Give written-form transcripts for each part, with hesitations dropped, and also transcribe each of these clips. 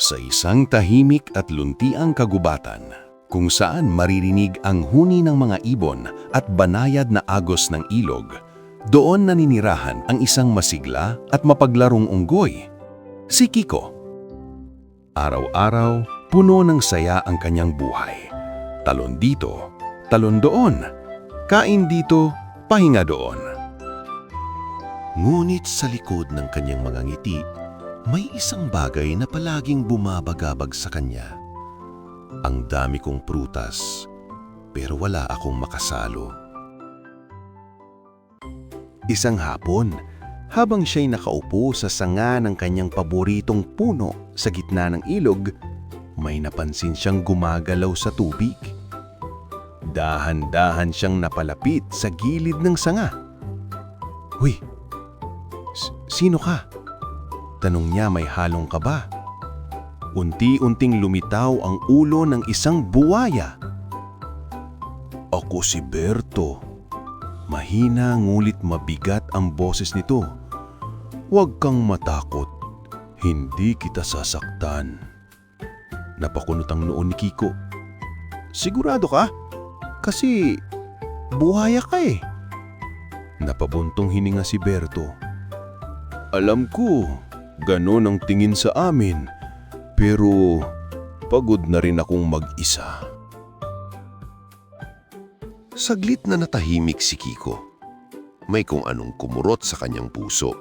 Sa isang tahimik at luntiang kagubatan, kung saan maririnig ang huni ng mga ibon at banayad na agos ng ilog, doon naninirahan ang isang masigla at mapaglarong unggoy, si Kiko. Araw-araw, puno ng saya ang kanyang buhay. Talon dito, talon doon, kain dito, pahinga doon. Ngunit sa likod ng kanyang mga ngiti, may isang bagay na palaging bumabagabag sa kanya. Ang dami kong prutas, pero wala akong makasalo. Isang hapon, habang siya'y nakaupo sa sanga ng kanyang paboritong puno sa gitna ng ilog, may napansin siyang gumagalaw sa tubig. Dahan-dahan siyang napalapit sa gilid ng sanga. "Huy, sino ka?" Tanong niya may halong kaba. Unti-unting lumitaw ang ulo ng isang buwaya. "Ako si Berto." Mahina ngulit mabigat ang boses nito. "Huwag kang matakot. Hindi kita sasaktan." Napakunot ang noon ni Kiko. "Sigurado ka? Kasi buhaya ka eh." Napabuntong hininga si Berto. "Alam ko, ganon ang tingin sa amin. Pero pagod na rin akong mag-isa." Saglit na natahimik si Kiko. May kung anong kumurot sa kanyang puso.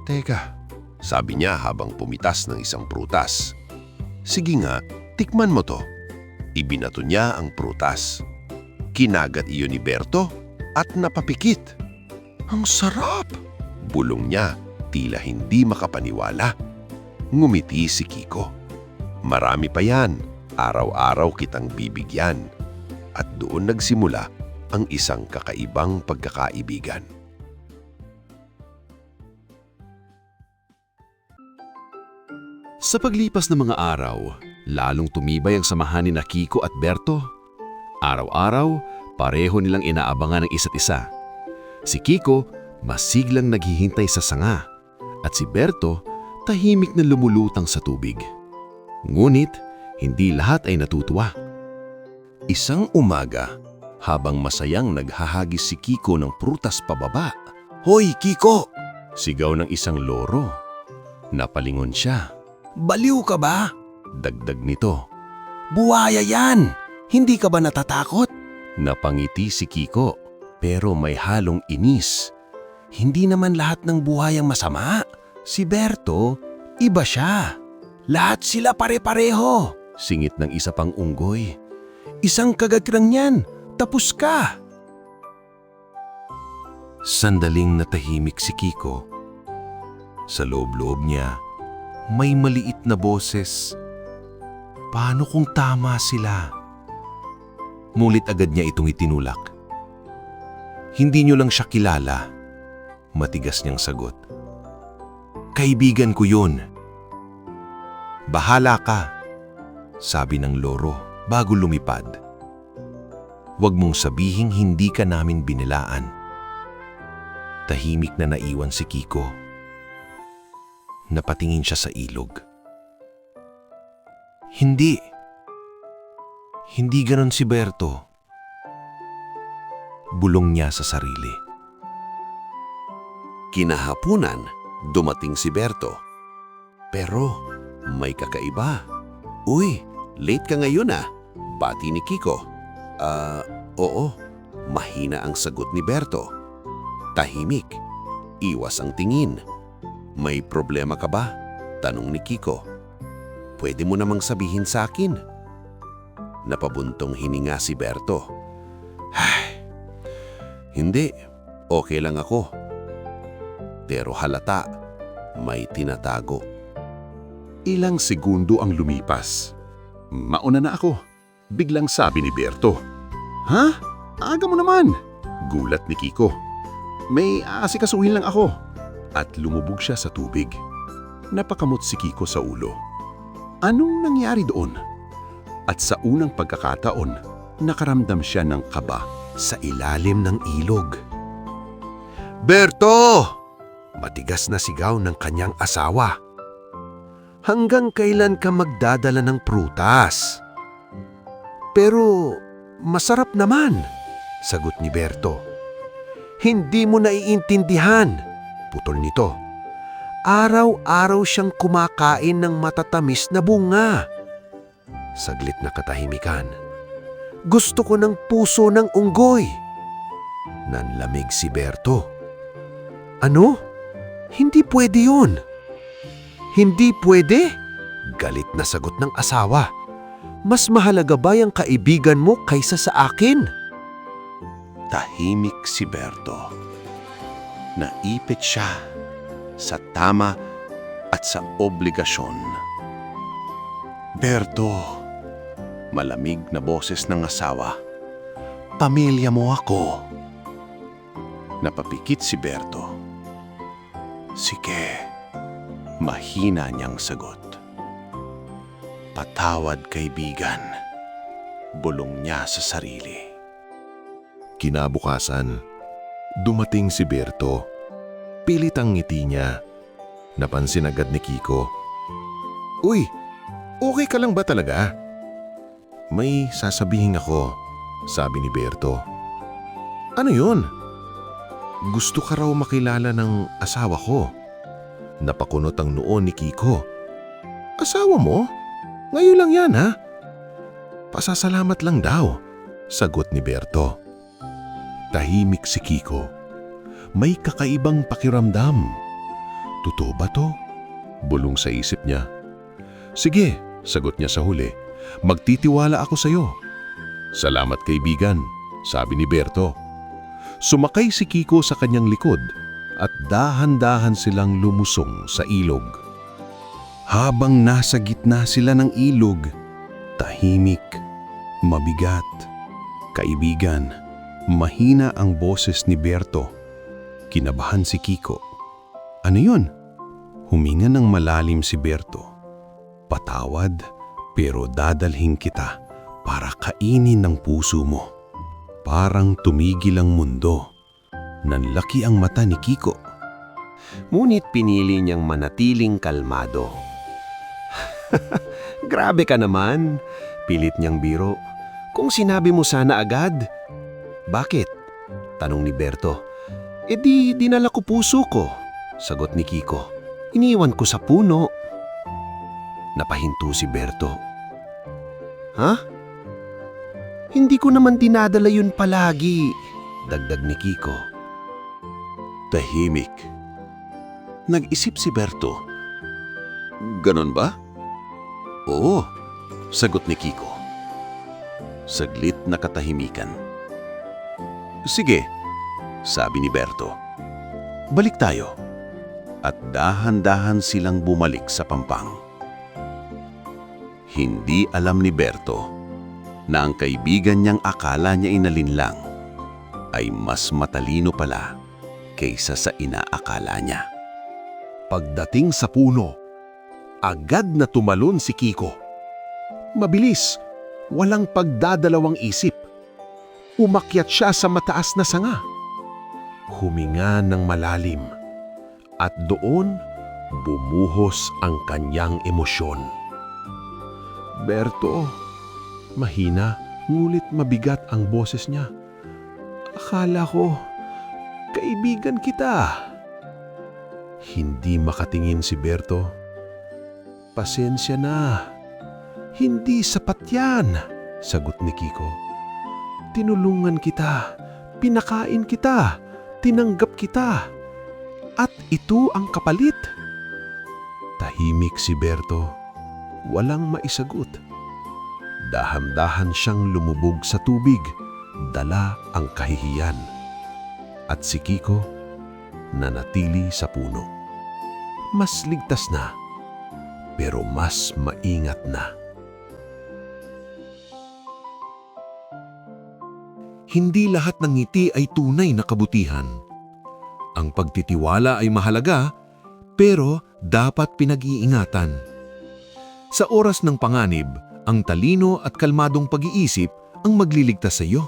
Teka," sabi niya habang pumitas ng isang prutas. "Sige nga, tikman mo to." Ibinato niya ang prutas. Kinagat iyon ni Berto at napapikit. "Ang sarap!" bulong niya, tila hindi makapaniwala. Ngumiti si Kiko. "Marami pa yan. Araw-araw kitang bibigyan." At doon nagsimula ang isang kakaibang pagkakaibigan. Sa paglipas ng mga araw, lalong tumibay ang samahan ni Kiko at Berto. Araw-araw, pareho nilang inaabangan ang isa't isa. Si Kiko, masiglang naghihintay sa sanga, at si Berto, tahimik na lumulutang sa tubig. Ngunit, hindi lahat ay natutuwa. Isang umaga, habang masayang naghahagis si Kiko ng prutas pababa. "Hoy, Kiko!" sigaw ng isang loro. Napalingon siya. "Baliw ka ba?" dagdag nito. "Buhaya yan! Hindi ka ba natatakot?" Napangiti si Kiko, pero may halong inis. Hindi naman lahat ng buhayang masama. Si Berto, iba siya. "Lahat sila pare-pareho," singit ng isa pang unggoy. "Isang kagagrang yan, tapos ka." Sandaling natahimik si Kiko. Sa loob-loob niya, may maliit na boses. Paano kung tama sila? Mulit agad niya itong itinulak. "Hindi niyo lang siya kilala." Matigas niyang sagot. "Kaibigan ko yun." "Bahala ka," sabi ng loro bago lumipad. "Huwag mong sabihing hindi ka namin binilaan." Tahimik na naiwan si Kiko. Napatingin siya sa ilog. Hindi ganon si Berto." Bulong niya sa sarili. Kinahapunan, dumating si Berto. Pero may kakaiba. "Uy, late ka ngayon ah," bati ni Kiko. Oo," mahina ang sagot ni Berto. Tahimik, iwas ang tingin. "May problema ka ba?" tanong ni Kiko. "Pwede mo namang sabihin sa akin." Napabuntong hininga si Berto. "Hindi, okay lang ako." Pero halata, may tinatago. Ilang segundo ang lumipas. "Mauna na ako," biglang sabi ni Berto. "Ha? Aga mo naman!" gulat ni Kiko. "May aasikasuhin lang ako." At lumubog siya sa tubig. Napakamot si Kiko sa ulo. Anong nangyari doon? At sa unang pagkakataon, nakaramdam siya ng kaba sa ilalim ng ilog. "Berto!" Matigas na sigaw ng kanyang asawa. Hanggang kailan ka magdadala ng prutas? Pero masarap naman, sagot ni Berto. Hindi mo naiintindihan, putol nito. Araw-araw siyang kumakain ng matatamis na bunga. Saglit na katahimikan. Gusto ko ng puso ng unggoy. Nanlamig si Berto. Ano? Hindi pwede yun. Hindi pwede? Galit na sagot ng asawa. Mas mahalaga ba yung kaibigan mo kaysa sa akin? Tahimik si Berto. Naipit siya sa tama at sa obligasyon. Berto, malamig na boses ng asawa. Pamilya mo ako. Napapikit si Berto. Sige, mahina niyang sagot. Patawad, kaibigan. Bulong niya sa sarili. Kinabukasan, dumating si Berto. Pilit ang ngiti niya. Napansin agad ni Kiko. Uy, okay ka lang ba talaga? May sasabihin ako, sabi ni Berto. Ano yun? Gusto ka raw makilala ng asawa ko. Napakunot ang noo ni Kiko. Asawa mo? Ngayon lang yan, ha? Pasasalamat lang daw, sagot ni Berto. Tahimik si Kiko. May kakaibang pakiramdam. Totoo ba to? Bulong sa isip niya. Sige, sagot niya sa huli. Magtitiwala ako sa'yo. Salamat, kaibigan, sabi ni Berto. Sumakay si Kiko sa kanyang likod at dahan-dahan silang lumusong sa ilog. Habang nasa gitna sila ng ilog, tahimik, mabigat, kaibigan, mahina ang boses ni Berto. Kinabahan si Kiko. Ano yun? Huminga ng malalim si Berto. Patawad, pero dadalhin kita para kainin ng puso mo. Parang tumigil ang mundo. Nanlaki ang mata ni Kiko. Ngunit pinili niyang manatiling kalmado. Grabe ka naman, pilit niyang biro. Kung sinabi mo sana agad. Bakit? Tanong ni Berto. E di dinala ko puso ko, sagot ni Kiko. Iniwan ko sa puno. Napahinto si Berto. Ha? Hindi ko naman dinadala yun palagi, dagdag ni Kiko. Tahimik. Nag-isip si Berto. Ganon ba? Oo, sagot ni Kiko. Saglit na katahimikan. Sige, sabi ni Berto. Balik tayo. At dahan-dahan silang bumalik sa pampang. Hindi alam ni Berto na ang kaibigan niyang akala niya inalinlang ay mas matalino pala kaysa sa inaakala niya. Pagdating sa puno, agad na tumalon si Kiko. Mabilis, walang pagdadalawang isip. Umakyat siya sa mataas na sanga. Huminga ng malalim at doon bumuhos ang kanyang emosyon. Berto, mahina ngulit mabigat ang boses niya. Akala ko, kaibigan kita. Hindi makatingin si Berto. Pasensya na. Hindi sapat yan, sagot ni Kiko. Tinulungan kita, pinakain kita, tinanggap kita. At ito ang kapalit. Tahimik si Berto. Walang maisagot. Dahan-dahan siyang lumubog sa tubig, dala ang kahihiyan. At si Kiko nanatili sa puno. Mas ligtas na, pero mas maingat na. Hindi lahat ng ngiti ay tunay na kabutihan. Ang pagtitiwala ay mahalaga, pero dapat pinag-iingatan. Sa oras ng panganib, ang talino at kalmadong pag-iisip ang magliligtas sa iyo.